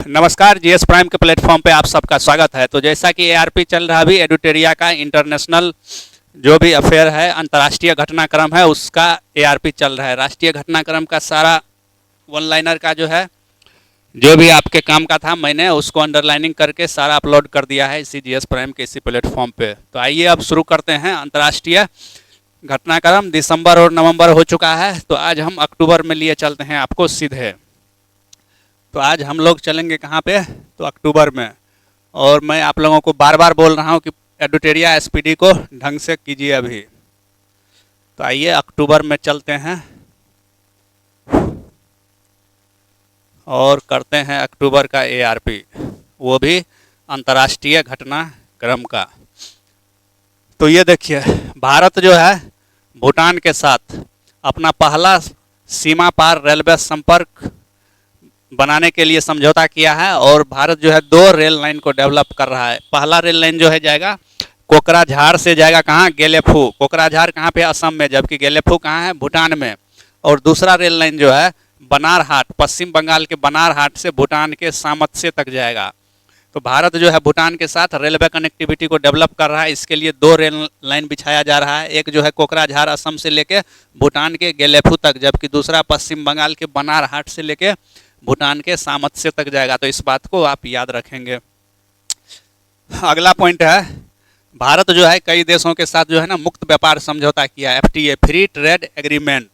नमस्कार, GS prime के platform पे आप सबका स्वागत है। तो जैसा कि एआरपी चल रहा अभी एडुटेरिया का इंटरनेशनल जो भी अफेयर है, अंतर्राष्ट्रीय घटनाक्रम है, उसका एआरपी चल रहा है। राष्ट्रीय घटनाक्रम का सारा वन लाइनर का जो है, जो भी आपके काम का था, मैंने उसको अंडरलाइनिंग करके सारा अपलोड कर दिया है इसी जीएस प्राइम के इसी प्लेटफॉर्म पे। तो आइए अब शुरू करते हैं। अंतर्राष्ट्रीय घटनाक्रम दिसंबर और नवंबर हो चुका है, तो आज हम अक्टूबर में लिए चलते हैं आपको सीधे। तो आज हम लोग चलेंगे कहाँ पे? तो अक्टूबर में। और मैं आप लोगों को बार बार बोल रहा हूँ कि एडुटेरिया एसपीडी को ढंग से कीजिए अभी। तो आइए अक्टूबर में चलते हैं और करते हैं अक्टूबर का एआरपी, वो भी अंतर्राष्ट्रीय घटनाक्रम का। तो ये देखिए, भारत जो है भूटान के साथ अपना पहला सीमा पार रेलवे संपर्क बनाने के लिए समझौता किया है और भारत जो है 2 रेल लाइन को डेवलप कर रहा है। पहला रेल लाइन जो है जाएगा कोकराझार से, जाएगा कहाँ? गेलेफू। कोकराझार कहाँ पे? असम में, जबकि गेलेफू कहाँ है? भूटान में। और दूसरा रेल लाइन जो है बनारहाट, पश्चिम बंगाल के बनारहाट से भूटान के सामत्से तक जाएगा। तो भारत जो है भूटान के साथ रेलवे कनेक्टिविटी को डेवलप कर रहा है। इसके लिए 2 रेल लाइन बिछाया जा रहा है। एक जो है कोकराझार असम से लेके भूटान के गेलेफू तक, जबकि दूसरा पश्चिम बंगाल के बनारहाट से लेके भूटान के सामत्से तक जाएगा। तो इस बात को आप याद रखेंगे। अगला पॉइंट है, भारत जो है कई देशों के साथ जो है ना मुक्त व्यापार समझौता किया, एफटीए, फ्री ट्रेड एग्रीमेंट।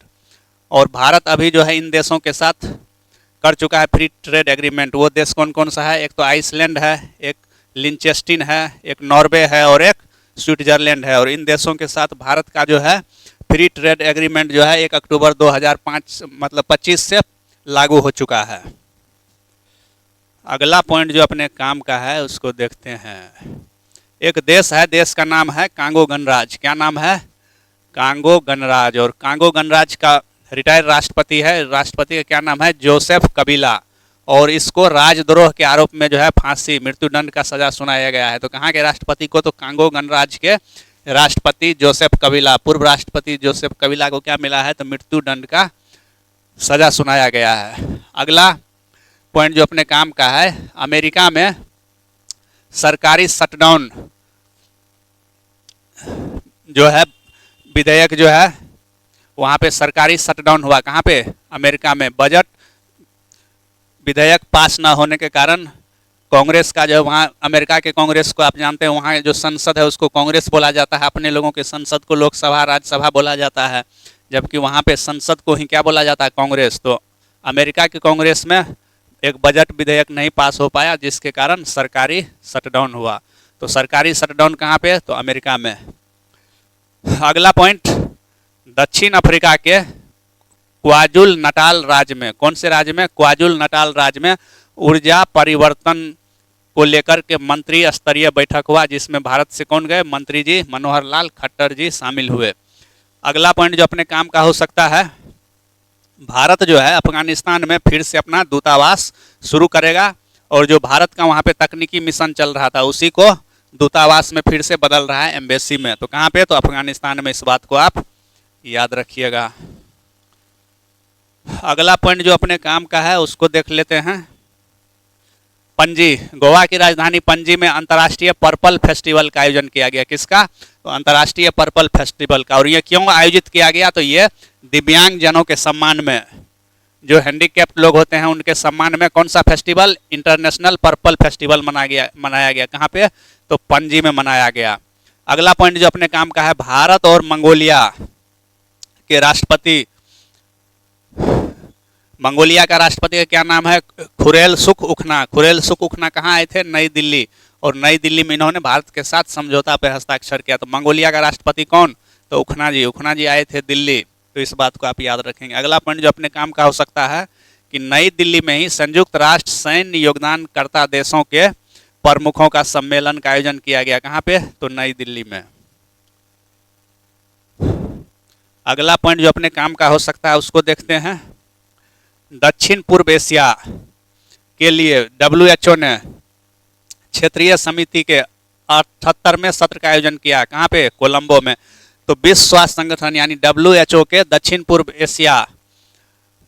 और भारत अभी जो है इन देशों के साथ कर चुका है फ्री ट्रेड एग्रीमेंट। वो देश कौन कौन सा है? एक तो आइसलैंड है, एक लिंचेस्टीन है, एक नॉर्वे है और एक स्विट्जरलैंड है। और इन देशों के साथ भारत का जो है फ्री ट्रेड एग्रीमेंट जो है 1 अक्टूबर 2025 से लागू हो चुका है। अगला पॉइंट जो अपने काम का है उसको देखते हैं। एक देश है, देश का नाम है कांगो गणराज्य। क्या नाम है? कांगो गणराज्य। और कांगो गणराज्य का रिटायर्ड राष्ट्रपति है, राष्ट्रपति का क्या नाम है? जोसेफ कबीला। और इसको राजद्रोह के आरोप में जो है फांसी, मृत्युदंड का सजा सुनाया गया है। तो कहाँ के राष्ट्रपति को? तो कांगो गणराज्य के राष्ट्रपति जोसेफ कबीला, पूर्व राष्ट्रपति जोसेफ कबीला को क्या मिला है? तो मृत्युदंड का सजा सुनाया गया है। अगला पॉइंट जो अपने काम का है, अमेरिका में सरकारी शटडाउन जो है विधेयक जो है वहाँ पे सरकारी शटडाउन हुआ। कहाँ पे? अमेरिका में। बजट विधेयक पास ना होने के कारण कांग्रेस का जो वहाँ, अमेरिका के कांग्रेस को आप जानते हैं, वहाँ जो संसद है उसको कांग्रेस बोला जाता है। अपने लोगों के संसद को लोकसभा, राज्यसभा बोला जाता है, जबकि वहाँ पे संसद को ही क्या बोला जाता है? कांग्रेस। तो अमेरिका की कांग्रेस में एक बजट विधेयक नहीं पास हो पाया, जिसके कारण सरकारी शटडाउन हुआ। तो सरकारी शटडाउन कहाँ पे? तो अमेरिका में। अगला पॉइंट, दक्षिण अफ्रीका के क्वाजुल नटाल राज्य में, कौन से राज्य में? क्वाजुल नटाल राज्य में ऊर्जा परिवर्तन को लेकर के मंत्री स्तरीय बैठक हुआ, जिसमें भारत से कौन गए? मंत्री जी मनोहर लाल खट्टर जी शामिल हुए। अगला पॉइंट जो अपने काम का हो सकता है, भारत जो है अफगानिस्तान में फिर से अपना दूतावास शुरू करेगा। और जो भारत का वहाँ पे तकनीकी मिशन चल रहा था उसी को दूतावास में फिर से बदल रहा है, एम्बेसी में। तो कहाँ पे? तो अफगानिस्तान में। इस बात को आप याद रखिएगा। अगला पॉइंट जो अपने काम का है उसको देख लेते हैं। पणजी, गोवा की राजधानी पणजी में अंतर्राष्ट्रीय पर्पल फेस्टिवल का आयोजन किया गया। किसका? तो अंतर्राष्ट्रीय पर्पल फेस्टिवल का। और ये क्यों आयोजित किया गया? तो ये दिव्यांग जनों के सम्मान में, जो हैंडीकैप्ड लोग होते हैं उनके सम्मान में कौन सा फेस्टिवल? इंटरनेशनल पर्पल फेस्टिवल मनाया गया। कहाँ पे? तो पणजी में मनाया गया। अगला पॉइंट जो अपने काम का है, भारत और मंगोलिया के राष्ट्रपति, मंगोलिया का राष्ट्रपति का क्या नाम है? खुरेलसुख उखना। खुरेलसुख उखना कहाँ आए थे? नई दिल्ली। और नई दिल्ली में इन्होंने भारत के साथ समझौता पर हस्ताक्षर किया। तो मंगोलिया का राष्ट्रपति कौन? तो उखना जी। उखना जी आए थे दिल्ली। तो इस बात को आप याद रखेंगे। अगला पॉइंट जो अपने काम का हो सकता है कि नई दिल्ली में ही संयुक्त राष्ट्र सैन्य योगदानकर्ता देशों के प्रमुखों का सम्मेलन का आयोजन किया गया। कहाँ पे? तो नई दिल्ली में। अगला पॉइंट जो अपने काम का हो सकता है उसको देखते हैं। दक्षिण पूर्व एशिया के लिए WHO ने क्षेत्रीय समिति के 78वें सत्र का आयोजन किया। कहाँ पे? कोलंबो में। तो विश्व स्वास्थ्य संगठन यानी WHO के दक्षिण पूर्व एशिया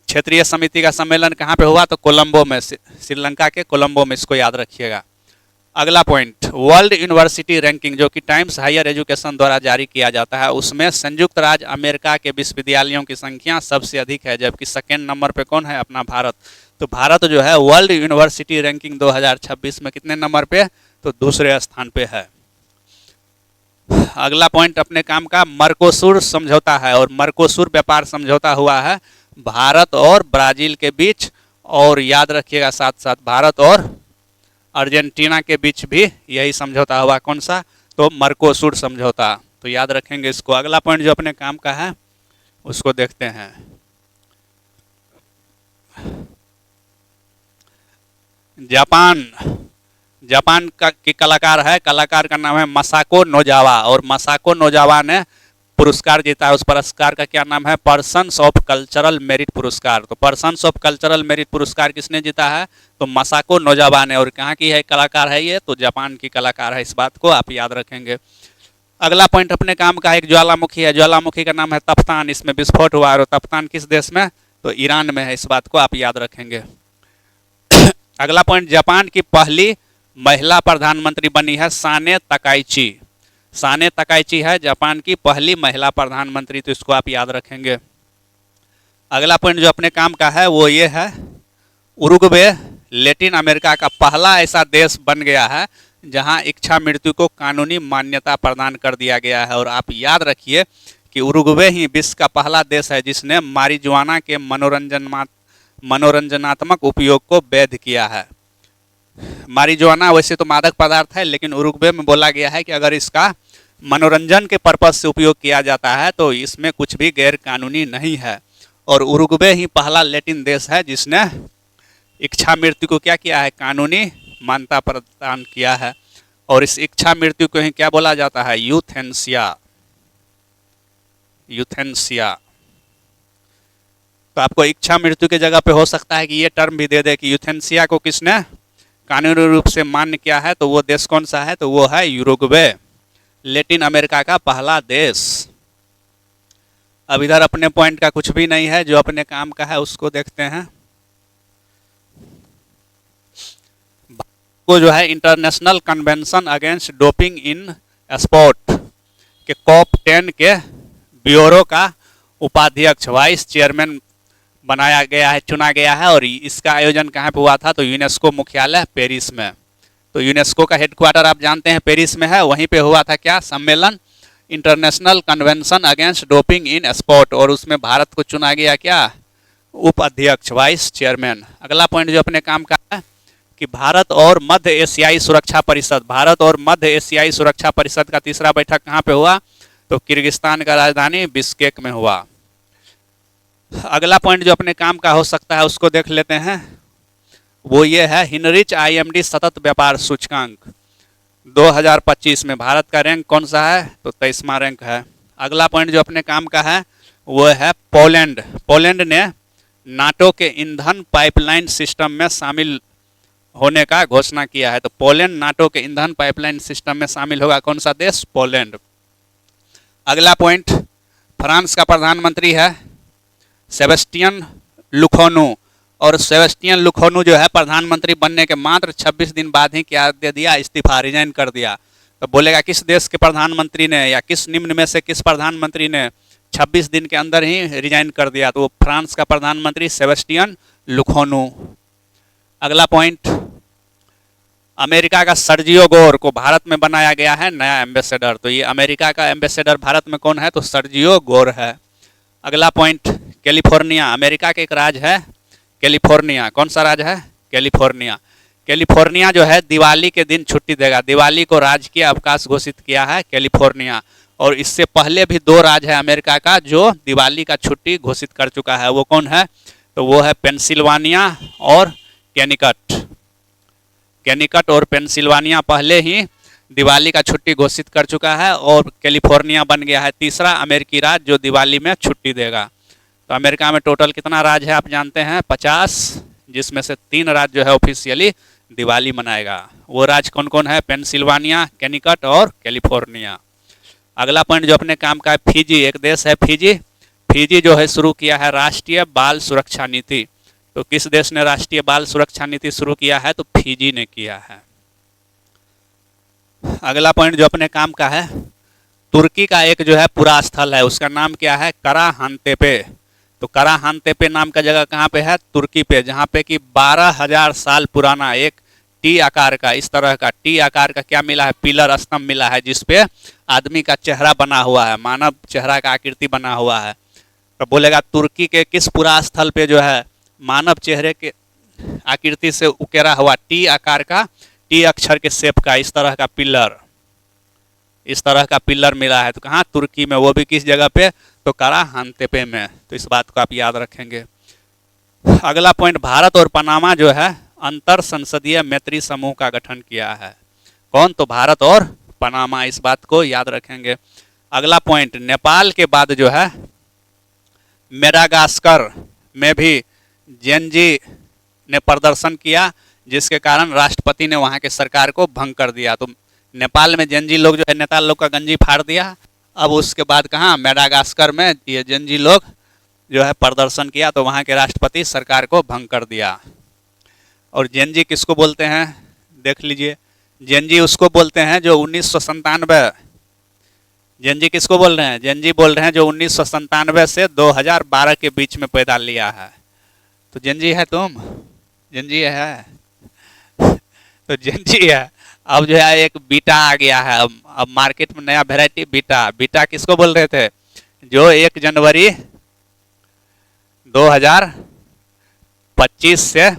क्षेत्रीय समिति का सम्मेलन कहाँ पे हुआ? तो कोलंबो में, श्रीलंका के कोलंबो में, इसको याद रखिएगा। अगला पॉइंट, वर्ल्ड यूनिवर्सिटी रैंकिंग जो कि टाइम्स हायर एजुकेशन द्वारा जारी किया जाता है, उसमें संयुक्त राज्य अमेरिका के विश्वविद्यालयों की संख्या सबसे अधिक है, जबकि सेकेंड नंबर पे कौन है? अपना भारत। तो भारत जो है वर्ल्ड यूनिवर्सिटी रैंकिंग 2026 में कितने नंबर पे? तो दूसरे स्थान पे है। अगला पॉइंट अपने काम का, मर्कोसुर समझौता है, और मर्कोसुर व्यापार समझौता हुआ है भारत और ब्राजील के बीच, और याद रखिएगा साथ साथ भारत और अर्जेंटीना के बीच भी यही समझौता हुआ। कौन सा? तो मर्कोसुर समझौता। तो याद रखेंगे इसको। अगला पॉइंट जो अपने काम का है उसको देखते हैं। जापान, जापान का की कलाकार है, कलाकार का नाम है मसाको नोजावा, और मसाको नोजावा ने पुरस्कार जीता है। उस पुरस्कार का क्या नाम है? पर्सन्स ऑफ कल्चरल मेरिट पुरस्कार। तो पर्सन्स ऑफ कल्चरल मेरिट पुरस्कार किसने जीता है? तो मसाको नोजावा ने। और कहाँ की है कलाकार है ये? तो जापान की कलाकार है। इस बात को आप याद रखेंगे। अगला पॉइंट अपने काम का एक ज्वालामुखी है, ज्वालामुखी का नाम है तफ्तान, इसमें विस्फोट हुआ है। और तफ्तान किस देश में? तो ईरान में है। इस बात को आप याद रखेंगे। अगला पॉइंट, जापान की पहली महिला प्रधानमंत्री बनी है साने तकाइची। साने तकाइची है जापान की पहली महिला प्रधानमंत्री। तो इसको आप याद रखेंगे। अगला पॉइंट जो अपने काम का है वो ये है, उरुग्वे लैटिन अमेरिका का पहला ऐसा देश बन गया है जहां इच्छा मृत्यु को कानूनी मान्यता प्रदान कर दिया गया है। और आप याद रखिए कि उरुग्वे ही विश्व का पहला देश है जिसने मारिजुआना के मनोरंजनात्मक उपयोग को वैध किया है। मारिजुआना वैसे तो मादक पदार्थ है, लेकिन उरुग्वे में बोला गया है कि अगर इसका मनोरंजन के पर्पज से उपयोग किया जाता है तो इसमें कुछ भी गैर कानूनी नहीं है। और उरुग्वे ही पहला लैटिन देश है जिसने इच्छा मृत्यु को क्या किया है? कानूनी मान्यता प्रदान किया है। और इस इच्छा मृत्यु को ही क्या बोला जाता है? यूथेनेसिया। यूथेनेसिया। तो आपको इच्छा मृत्यु के जगह पे हो सकता है कि ये टर्म भी दे दे कि यूथेनेसिया को किसने कानूनी रूप से मान्य किया है। तो वो देश कौन सा है? तो वो है उरुग्वे, लैटिन अमेरिका का पहला देश। अब इधर अपने पॉइंट का कुछ भी नहीं है, जो अपने काम का है उसको देखते हैं। को जो है international convention against doping in sport के COP10 के ब्यूरो का उपाध्यक्ष, वाइस चेयरमैन बनाया गया है, चुना गया है। और इसका आयोजन कहाँ पे हुआ था? तो यूनेस्को मुख्यालय पेरिस में। तो यूनेस्को का हेडक्वार्टर आप जानते हैं पेरिस में है। वहीं पे हुआ था क्या? सम्मेलन, international convention against doping in sport. और उसमें भारत को चुना गया क्या? उपाध्यक्ष, वाइस चेयरमैन। अगला पॉइंट जो अपने काम का है कि भारत और मध्य एशियाई सुरक्षा परिषद, भारत और मध्य एशियाई सुरक्षा परिषद का तीसरा बैठक कहाँ पे हुआ? तो किर्गिस्तान का राजधानी बिश्केक में हुआ। अगला पॉइंट जो अपने काम का हो सकता है उसको देख लेते हैं। वो ये है, हिनरिच IMD सतत व्यापार सूचकांक 2025 में भारत का रैंक कौन सा है? तो 23वां रैंक है। अगला पॉइंट जो अपने काम का है वो है पोलैंड। पोलैंड ने नाटो के ईंधन पाइपलाइन सिस्टम में शामिल होने का घोषणा किया है। तो पोलैंड नाटो के ईंधन पाइपलाइन सिस्टम में शामिल होगा। कौन सा देश? पोलैंड। अगला पॉइंट, फ्रांस का प्रधानमंत्री है सेबेस्टियन लुकोनू। और सेबेस्टियन लुकोनू जो है प्रधानमंत्री बनने के मात्र 26 दिन बाद ही क्या दे दिया? इस्तीफा, रिजाइन कर दिया। तो बोलेगा किस देश के प्रधानमंत्री ने या किस निम्न में से किस प्रधानमंत्री ने 26 दिन के अंदर ही रिजाइन कर दिया? तो वो फ्रांस का प्रधानमंत्री सेबेस्टियन लुकोनू। अगला पॉइंट, अमेरिका का सर्जियो गोर को भारत में बनाया गया है नया एम्बेसडर। तो ये अमेरिका का एम्बेसडर भारत में कौन है? तो सर्जियो गोर है। अगला पॉइंट, कैलिफोर्निया, अमेरिका के एक राज्य है कैलिफोर्निया। कौन सा राज्य है? कैलिफोर्निया। कैलिफोर्निया जो है दिवाली के दिन छुट्टी देगा। दिवाली को राजकीय अवकाश घोषित किया है कैलिफोर्निया। और इससे पहले भी 2 राज्य है अमेरिका का जो दिवाली का छुट्टी घोषित कर चुका है। वो कौन है? तो वो है पेंसिल्वानिया और कैनिकट। कैनिकट और पेंसिल्वानिया पहले ही दिवाली का छुट्टी घोषित कर चुका है और कैलिफोर्निया बन गया है तीसरा अमेरिकी राज्य जो दिवाली में छुट्टी देगा। तो अमेरिका में टोटल कितना राज्य है आप जानते हैं? 50, जिसमें से 3 राज्य जो है ऑफिशियली दिवाली मनाएगा। वो राज्य कौन कौन है? पेंसिल्वानिया, कैनिकट और कैलिफोर्निया। अगला पॉइंट जो अपने काम का है, फिजी, एक देश है फिजी। फिजी जो है शुरू किया है राष्ट्रीय बाल सुरक्षा नीति। तो किस देश ने राष्ट्रीय बाल सुरक्षा नीति शुरू किया है? तो फिजी ने किया है। अगला पॉइंट जो अपने काम का है, तुर्की का एक जो है पुरा स्थल है, उसका नाम क्या है? कराहानतेपे। तो कराहानतेपे नाम का जगह कहाँ पे है? तुर्की पे, जहाँ पे कि 12,000 साल पुराना एक टी आकार का, इस तरह का टी आकार का क्या मिला है? पिलर स्तंभ मिला है, जिसपे आदमी का चेहरा बना हुआ है, मानव चेहरा का आकृति बना हुआ है। तो बोलेगा तुर्की के किस पुरा स्थल पे जो है मानव चेहरे के आकृति से उकेरा हुआ टी आकार का, टी अक्षर के शेप का इस तरह का पिलर, इस तरह का पिलर मिला है। तो कहाँ? तुर्की में, वो भी किस जगह पे? तो कराहानतेपे में। तो इस बात को आप याद रखेंगे। अगला पॉइंट, भारत और पनामा जो है अंतर संसदीय मैत्री समूह का गठन किया है। कौन? तो भारत और पनामा, इस बात को याद रखेंगे। अगला पॉइंट, नेपाल के बाद जो है मेडागास्कर में भी जेनजी ने प्रदर्शन किया, जिसके कारण राष्ट्रपति ने वहां के सरकार को भंग कर दिया। तो नेपाल में जेनजी लोग जो है नेता लोग का गंजी फाड़ दिया। अब उसके बाद कहाँ? मेडागास्कर में ये जेनजी लोग जो है प्रदर्शन किया, तो वहाँ के राष्ट्रपति सरकार को भंग कर दिया। और जेनजी किसको बोलते हैं? देख लीजिए, जेनजी उसको बोलते हैं जो 1997, जेनजी किसको बोल रहे हैं? जेनजी बोल रहे हैं जो 1997 से 2012 के बीच में पैदा लिया है। तो जेनजी है तुम? जेनजी है? तो जेनजी है। अब जो है एक बीटा आ गया है, अब मार्केट में नया वेराइटी बीटा। बीटा किसको बोल रहे थे? जो 1 जनवरी 2025 से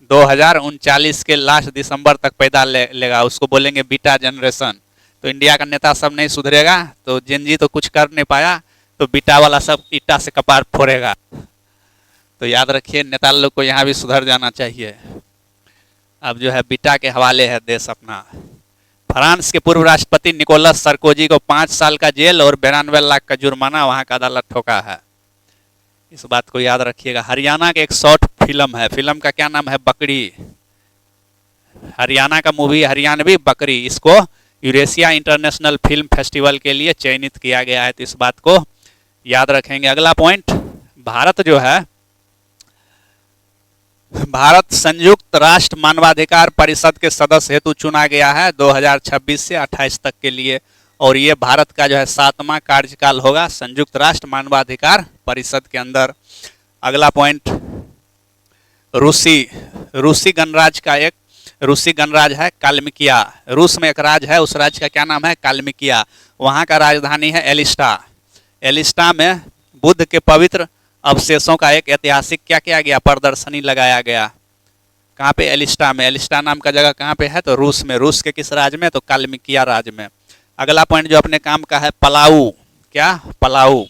2039 के लास्ट दिसंबर तक पैदा लेगा, उसको बोलेंगे बीटा जनरेशन। तो इंडिया का नेता सब नहीं सुधरेगा, तो जेनजी तो कुछ कर नहीं पाया, तो बीटा वाला सब ईटा से कपार फोड़ेगा। तो याद रखिए, नेता लोग को यहाँ भी सुधर जाना चाहिए। अब जो है बीटा के हवाले है देश अपना। फ्रांस के पूर्व राष्ट्रपति निकोलस सरकोजी को 5 साल का जेल और 92 लाख का जुर्माना वहां का अदालत ठोका है। इस बात को याद रखिएगा। हरियाणा के एक शॉर्ट फिल्म है, फिल्म का क्या नाम है? बकरी। हरियाणा का मूवी हरियाणवी बकरी, इसको यूरेशिया इंटरनेशनल फिल्म फेस्टिवल के लिए चयनित किया गया है। तो इस बात को याद रखेंगे। अगला पॉइंट, भारत जो है, भारत संयुक्त राष्ट्र मानवाधिकार परिषद के सदस्य हेतु चुना गया है 2026 से 28 तक के लिए, और ये भारत का जो है 7वां कार्यकाल होगा संयुक्त राष्ट्र मानवाधिकार परिषद के अंदर। अगला पॉइंट, रूसी गणराज्य का एक, रूसी गणराज है काल्मिकिया। रूस में एक राज है, उस राज्य का क्या नाम है? काल्मिकिया। वहाँ का राजधानी है एलिस्टा। एलिस्टा में बुद्ध के पवित्र अवशेषों का एक ऐतिहासिक क्या किया गया? प्रदर्शनी लगाया गया। कहाँ पे? एलिस्टा में। एलिस्टा नाम का जगह कहाँ पे है? तो रूस में। रूस के किस राज्य में? तो काल्मिकिया राज्य में। अगला पॉइंट जो अपने काम का है, पलाऊ। क्या? पलाऊ।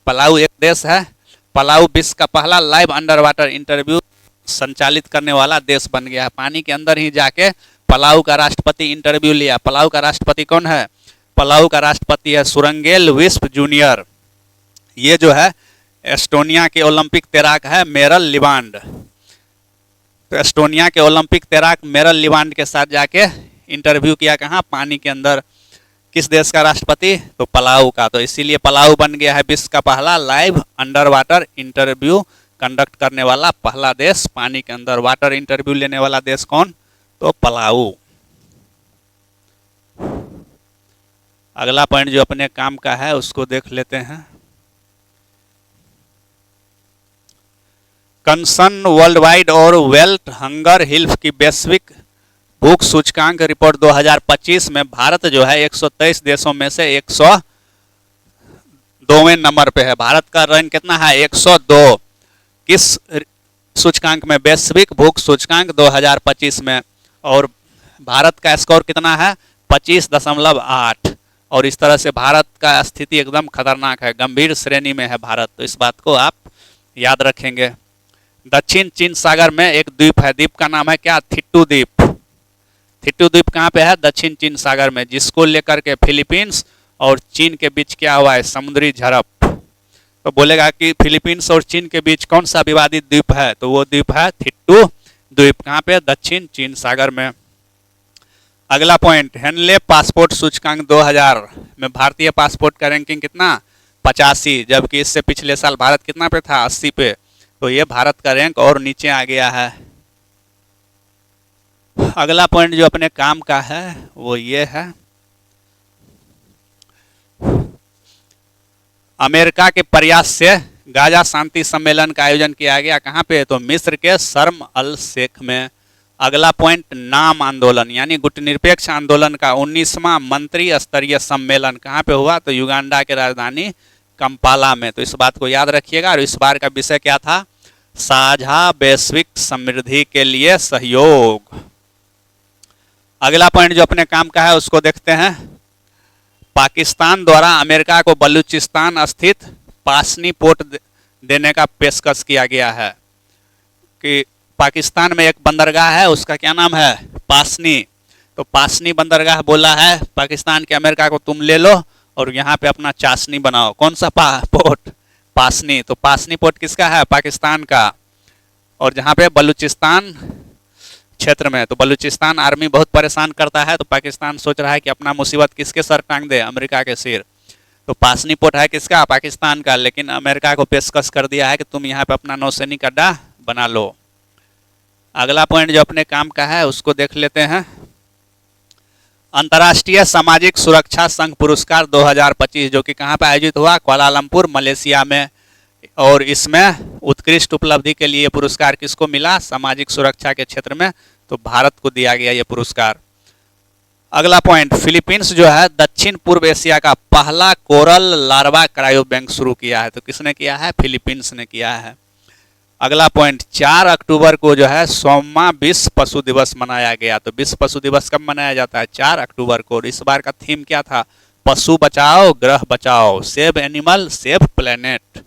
पलाऊ एक देश है। पलाऊ विश्व का पहला लाइव अंडर वाटर इंटरव्यू संचालित करने वाला देश बन गया है। पानी के अंदर ही जाके पलाऊ का राष्ट्रपति इंटरव्यू लिया। पलाऊ का राष्ट्रपति कौन है? पलाऊ का राष्ट्रपति है सुरंगेल विस्प जूनियर। ये जो है एस्टोनिया के ओलंपिक तैराक है मेरल लिवांड। तो एस्टोनिया के ओलंपिक तैराक मेरल लिवांड के साथ जाके इंटरव्यू किया। कहाँ? पानी के अंदर। किस देश का राष्ट्रपति? तो पलाऊ का। तो इसीलिए पलाऊ बन गया है विश्व का पहला live under water interview conduct करने वाला पहला देश। पानी के अंदर वाटर इंटरव्यू लेने वाला देश कौन? तो पलाऊ। अगला पॉइंट जो अपने काम का है उसको देख लेते हैं। कंसन वर्ल्ड वाइड और वेल्थ हंगर हिल्फ की वैश्विक भूख सूचकांक रिपोर्ट 2025 में भारत जो है 123 देशों में से 102वें नंबर पे है। भारत का रैंक कितना है? 102। किस सूचकांक में? वैश्विक भूख सूचकांक 2025 में। और भारत का स्कोर कितना है? 25.8। और इस तरह से भारत का स्थिति एकदम खतरनाक है, गंभीर श्रेणी में है भारत। तो इस बात को आप याद रखेंगे। दक्षिण चीन सागर में एक द्वीप है, द्वीप का नाम है क्या? थिट्टू द्वीप। थिट्टू द्वीप कहाँ पे है? दक्षिण चीन सागर में, जिसको लेकर के फिलीपींस और चीन के बीच क्या हुआ है? समुद्री झड़प। तो बोलेगा कि फिलीपींस और चीन के बीच कौन सा विवादित द्वीप है? तो वो द्वीप है थिट्टू द्वीप। कहाँ पे? दक्षिण चीन सागर में। अगला पॉइंट, हेनले पासपोर्ट सूचकांक 2000 में भारतीय पासपोर्ट का रैंकिंग कितना? 85, जबकि इससे पिछले साल भारत कितना पे था, 80 पे। तो ये भारत का रैंक और नीचे आ गया है। अगला पॉइंट जो अपने काम का है वो ये है, अमेरिका के प्रयास से गाजा शांति सम्मेलन का आयोजन किया गया। कहाँ पे, तो मिस्र के शर्म अल शेख में। अगला पॉइंट, नाम आंदोलन यानी गुटनिरपेक्ष आंदोलन का 19वां मंत्री स्तरीय सम्मेलन कहाँ पे हुआ, तो युगांडा के राजधानी कंपाला में। तो इस बात को याद रखिएगा। और इस बार का विषय क्या था, साझा वैश्विक समृद्धि के लिए सहयोग। अगला पॉइंट जो अपने काम का है उसको देखते हैं। पाकिस्तान द्वारा अमेरिका को बलूचिस्तान स्थित पासनी पोर्ट देने का पेशकश किया गया है कि पाकिस्तान में एक बंदरगाह है, उसका क्या नाम है, पासनी। तो पासनी बंदरगाह बोला है पाकिस्तान के अमेरिका को, तुम ले लो और यहाँ पे अपना चाशनी बनाओ। कौन सा पोर्ट, पासनी। तो पासनी पोर्ट किसका है, पाकिस्तान का। और जहाँ पे बलूचिस्तान क्षेत्र में, तो बलूचिस्तान आर्मी बहुत परेशान करता है, तो पाकिस्तान सोच रहा है कि अपना मुसीबत किसके सर टांग दे, अमेरिका के सिर। तो पासनी पोर्ट है किसका, पाकिस्तान का। लेकिन अमेरिका को पेशकश कर दिया है कि तुम यहाँ पे अपना नौसैनिक अड्डा बना लो। अगला पॉइंट जो अपने काम का है उसको देख लेते हैं। अंतर्राष्ट्रीय सामाजिक सुरक्षा संघ पुरस्कार 2025 जो कि कहाँ पे आयोजित हुआ, कुआलालंपुर मलेशिया में। और इसमें उत्कृष्ट उपलब्धि के लिए पुरस्कार किसको मिला, सामाजिक सुरक्षा के क्षेत्र में, तो भारत को दिया गया ये पुरस्कार। अगला पॉइंट, फिलीपींस जो है दक्षिण पूर्व एशिया का पहला कोरल लार्वा क्रायो बैंक शुरू किया है। तो किसने किया है, फिलीपींस ने किया है। अगला पॉइंट, 4 अक्टूबर को जो है 100वां विश्व पशु दिवस मनाया गया। तो विश्व पशु दिवस कब मनाया जाता है, 4 अक्टूबर को। इस बार का थीम क्या था, पशु बचाओ ग्रह बचाओ, सेव एनिमल सेव प्लेनेट।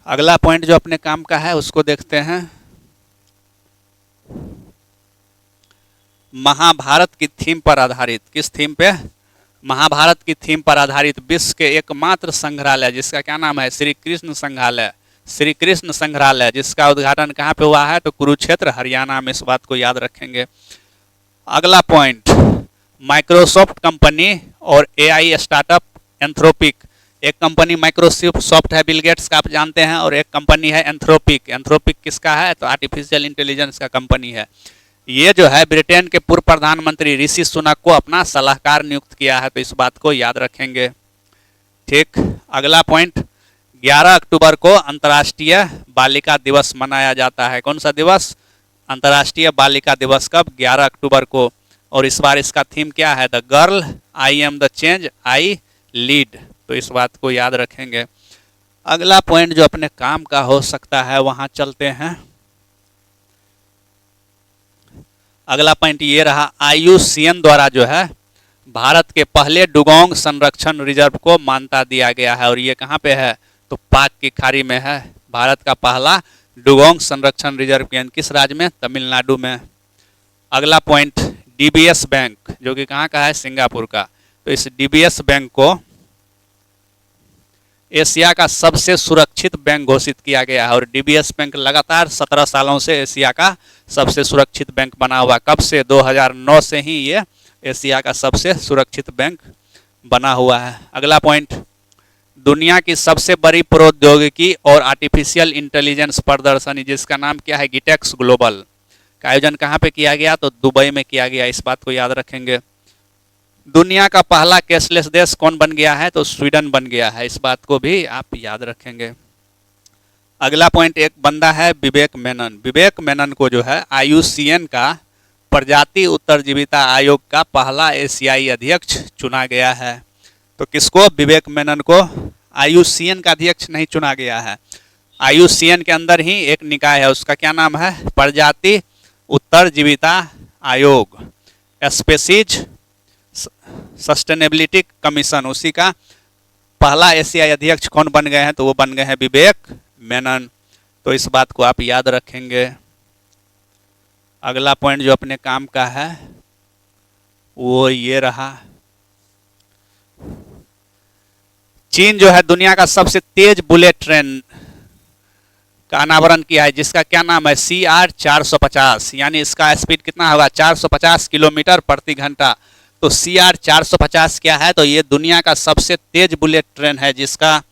अगला पॉइंट जो अपने काम का है उसको देखते हैं। महाभारत की थीम पर आधारित, किस थीम पे, महाभारत की थीम पर आधारित विश्व के एकमात्र संग्रहालय जिसका क्या नाम है, श्री कृष्ण संग्रहालय, श्री कृष्ण संग्रहालय, जिसका उद्घाटन कहाँ पे हुआ है, तो कुरुक्षेत्र हरियाणा में। इस बात को याद रखेंगे। अगला पॉइंट, माइक्रोसॉफ्ट कंपनी और एआई स्टार्टअप एंथ्रोपिक। एक कंपनी माइक्रोसॉफ्ट है, बिल गेट्स का आप जानते हैं, और एक कंपनी है एंथ्रोपिक। एंथ्रोपिक किसका है, तो आर्टिफिशियल इंटेलिजेंस का कंपनी है। ये जो है ब्रिटेन के पूर्व प्रधानमंत्री ऋषि सुनक को अपना सलाहकार नियुक्त किया है। तो इस बात को याद रखेंगे। ठीक, अगला पॉइंट, 11 अक्टूबर को अंतर्राष्ट्रीय बालिका दिवस मनाया जाता है। कौन सा दिवस, अंतर्राष्ट्रीय बालिका दिवस कब, 11 अक्टूबर को। और इस बार इसका थीम क्या है, the girl I am the change I lead. तो इस बात को याद रखेंगे। अगला पॉइंट जो अपने काम का हो सकता है वहां चलते हैं। अगला पॉइंट ये रहा, IUCN द्वारा जो है भारत के पहले डुगोंग संरक्षण रिजर्व को मान्यता दिया गया है। और ये कहाँ पे है, तो पाक की खाड़ी में है। भारत का पहला डुगोंग संरक्षण रिजर्व किस राज्य में, तमिलनाडु में। अगला पॉइंट, DBS बैंक जो कि कहाँ का है, सिंगापुर का। तो इस DBS बैंक को एशिया का सबसे सुरक्षित बैंक घोषित किया गया है। और DBS बैंक लगातार 17 सालों से एशिया का सबसे सुरक्षित बैंक बना हुआ। कब से, 2009 से ही ये एशिया का सबसे सुरक्षित बैंक बना हुआ है। अगला पॉइंट, दुनिया की सबसे बड़ी प्रौद्योगिकी और आर्टिफिशियल इंटेलिजेंस प्रदर्शनी जिसका नाम क्या है, गिटेक्स ग्लोबल, का आयोजन कहाँ पे किया गया, तो दुबई में किया गया। इस बात को याद रखेंगे। दुनिया का पहला कैशलेस देश कौन बन गया है, तो स्वीडन बन गया है। इस बात को भी आप याद रखेंगे। अगला पॉइंट, एक बंदा है विवेक मेनन। विवेक मेनन को जो है IUCN का प्रजाति उत्तरजीविता आयोग का पहला एशियाई अध्यक्ष चुना गया है। तो किसको, विवेक मेनन को IUCN का अध्यक्ष नहीं चुना गया है। IUCN के अंदर ही एक निकाय है, उसका क्या नाम है, प्रजाति उत्तरजीविता आयोग, स्पेसीज सस्टेनेबिलिटी कमीशन। उसी का पहला एशियाई अध्यक्ष कौन बन गए हैं, तो वो बन गए हैं विवेक मेनन। तो इस बात को आप याद रखेंगे। अगला पॉइंट जो अपने काम का है वो ये रहा, चीन जो है दुनिया का सबसे तेज बुलेट ट्रेन का अनावरण किया है जिसका क्या नाम है, CR 450। यानी इसका स्पीड कितना होगा, 450 किलोमीटर प्रति घंटा। तो CR 450 क्या है, तो ये दुनिया का सबसे तेज बुलेट ट्रेन है, जिसका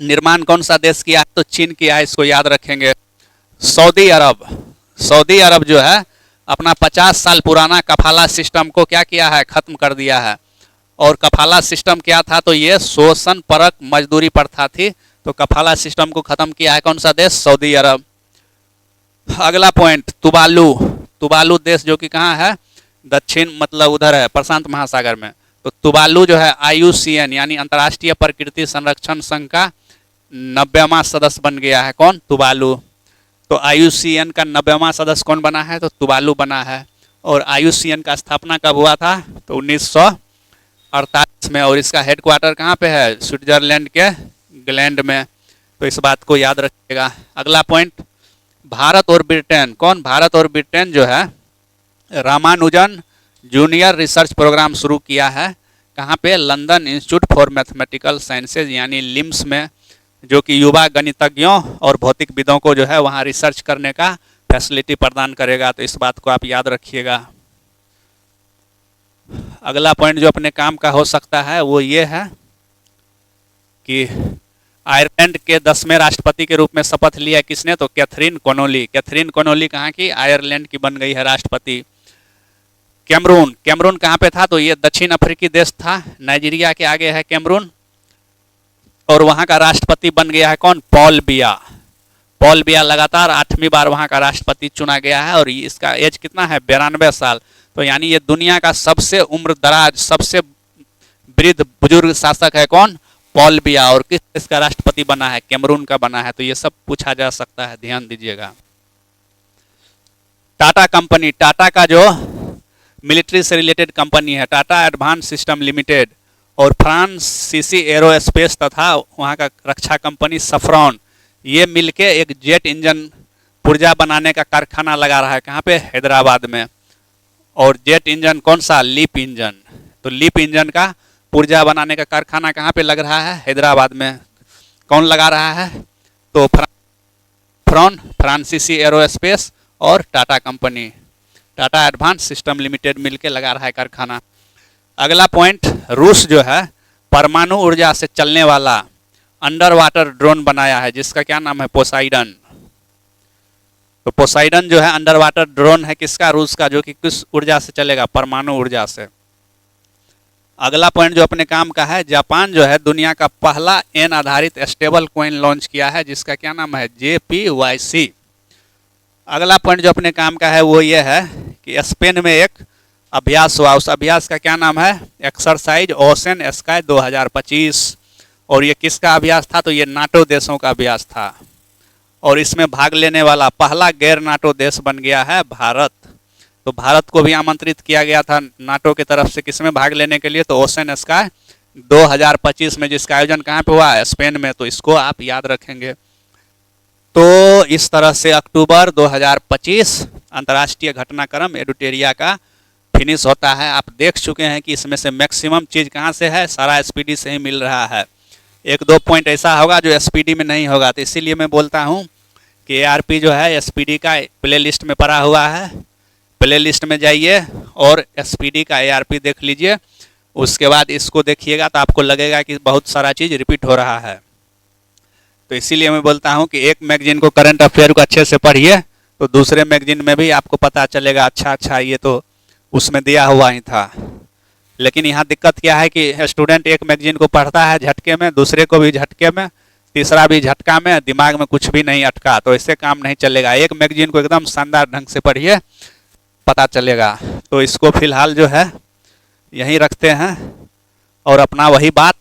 निर्माण कौन सा देश किया है, तो चीन किया है, इसको याद रखेंगे। सऊदी अरब, सऊदी अरब जो है अपना 50 साल पुराना कफाला सिस्टम को क्या किया है, खत्म कर दिया है। और कफाला सिस्टम क्या था, तो ये शोषण परक मजदूरी प्रथा थी, तो कफाला सिस्टम को खत्म किया है कौन सा देश, सऊदी अरब। अगला पॉइंट, तुवालू, तुवालू देश जो कि कहाँ है, दक्षिण मतलब उधर है प्रशांत महासागर में। तो तुवालू जो है IUCN यानी अंतर्राष्ट्रीय प्रकृति संरक्षण संघ का 90वां सदस्य बन गया है, कौन, तुवालू। तो IUCN का 90वां सदस्य कौन बना है, तो तुवालू बना है। और IUCN का स्थापना कब हुआ था, तो 1948 में। और इसका हेडक्वार्टर कहाँ पे है, स्विट्जरलैंड के ग्लैंड में। तो इस बात को याद रखिएगा। अगला पॉइंट, भारत और ब्रिटेन, कौन, भारत और ब्रिटेन जो है रामानुजन जूनियर रिसर्च प्रोग्राम शुरू किया है, कहाँ पे, London institute for mathematical sciences यानी लिम्स में, जो कि युवा गणितज्ञों और भौतिकविदों को जो है वहाँ रिसर्च करने का फैसिलिटी प्रदान करेगा। तो इस बात को आप याद रखिएगा। अगला पॉइंट जो अपने काम का हो सकता है वो ये है कि आयरलैंड के 10वें राष्ट्रपति के रूप में शपथ लिया किसने, तो कैथरीन कॉनोली। कैथरीन कॉनोली कहाँ की, आयरलैंड की बन गई है राष्ट्रपति। कैमरून, कैमरून कहाँ पे था, तो ये दक्षिण अफ्रीकी देश था, नाइजीरिया के आगे है कैमरून। और वहाँ का राष्ट्रपति बन गया है कौन, पॉल बिया। पॉल बिया लगातार 8वीं बार वहाँ का राष्ट्रपति चुना गया है, और इसका एज कितना है, 92 साल। तो यानी ये दुनिया का सबसे उम्र दराज, सबसे वृद्ध बुजुर्ग शासक है कौन, पॉल बिया। और किस देश का राष्ट्रपति बना है, कैमरून का बना है। तो ये सब पूछा जा सकता है, ध्यान दीजिएगा। टाटा कंपनी, टाटा का जो मिलिट्री से रिलेटेड कंपनी है, टाटा एडवांस सिस्टम लिमिटेड, और फ्रांसीसी एरोस्पेस तथा वहाँ का रक्षा कंपनी सफ्रॉन, ये मिलके एक जेट इंजन पुर्जा बनाने का कारखाना लगा रहा है, कहाँ पे, हैदराबाद में। और जेट इंजन कौन सा, लीप इंजन। तो लीप इंजन का पुर्जा बनाने का कारखाना कहाँ पे लग रहा है, हैदराबाद में। कौन लगा रहा है, तो फ्रांसीसी एरोस्पेस और Tata company, Tata advance system limited मिलके लगा रहा है कारखाना। अगला पॉइंट, रूस जो है परमाणु ऊर्जा से चलने वाला अंडर वाटर ड्रोन बनाया है, जिसका क्या नाम है, पोसाइडन। तो पोसाइडन जो है अंडर वाटर ड्रोन है किसका, रूस का, जो कि किस ऊर्जा से चलेगा, परमाणु ऊर्जा से। अगला पॉइंट जो अपने काम का है, जापान जो है दुनिया का पहला एन आधारित स्टेबल कॉइन लॉन्च किया है, जिसका क्या नाम है, JPYC। अगला पॉइंट जो अपने काम का है वो ये है कि स्पेन में एक अभ्यास हुआ, उस अभ्यास का क्या नाम है, एक्सरसाइज ओशन स्काई 2025। और ये किसका अभ्यास था, तो ये नाटो देशों का अभ्यास था। और इसमें भाग लेने वाला पहला गैर नाटो देश बन गया है भारत। तो भारत को भी आमंत्रित किया गया था नाटो की तरफ से किसमें भाग लेने के लिए, तो ओशन स्काई 2025 में, जिसका आयोजन कहाँ पे हुआ है, स्पेन में। तो इसको आप याद रखेंगे। तो इस तरह से अक्टूबर 2025 अंतर्राष्ट्रीय घटनाक्रम एडुटेरिया का फिनिश होता है। आप देख चुके हैं कि इसमें से मैक्सिमम चीज़ कहाँ से है, सारा SPD से ही मिल रहा है। एक दो पॉइंट ऐसा होगा जो SPD में नहीं होगा, तो इसीलिए मैं बोलता हूँ कि ARP जो है SPD का प्ले लिस्ट में पड़ा हुआ है। प्ले लिस्ट में जाइए और SPD का ARP देख लीजिए, उसके बाद इसको देखिएगा तो आपको लगेगा कि बहुत सारा चीज़ रिपीट हो रहा है। तो इसीलिए मैं बोलता हूँ कि एक मैगजीन को करंट अफेयर को अच्छे से पढ़िए, तो दूसरे मैगजीन में भी आपको पता चलेगा, अच्छा ये तो उसमें दिया हुआ ही था। लेकिन यहाँ दिक्कत क्या है कि स्टूडेंट एक मैगजीन को पढ़ता है झटके में, दूसरे को भी झटके में, तीसरा भी झटका में, दिमाग में कुछ भी नहीं अटका, तो इससे काम नहीं चलेगा। एक मैगजीन को एकदम शानदार ढंग से पढ़िए, पता चलेगा। तो इसको फिलहाल जो है यहीं रखते हैं, और अपना वही बात,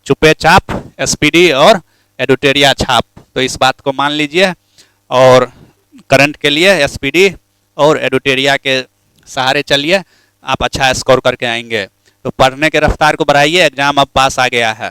चुपे चाप SPD और एडुटेरिया छाप, तो इस बात को मान लीजिए। और करंट के लिए SPD और एडुटेरिया के सहारे चलिए, आप अच्छा स्कोर करके आएंगे। तो पढ़ने के रफ्तार को बढ़ाइए, एग्जाम अब पास आ गया है।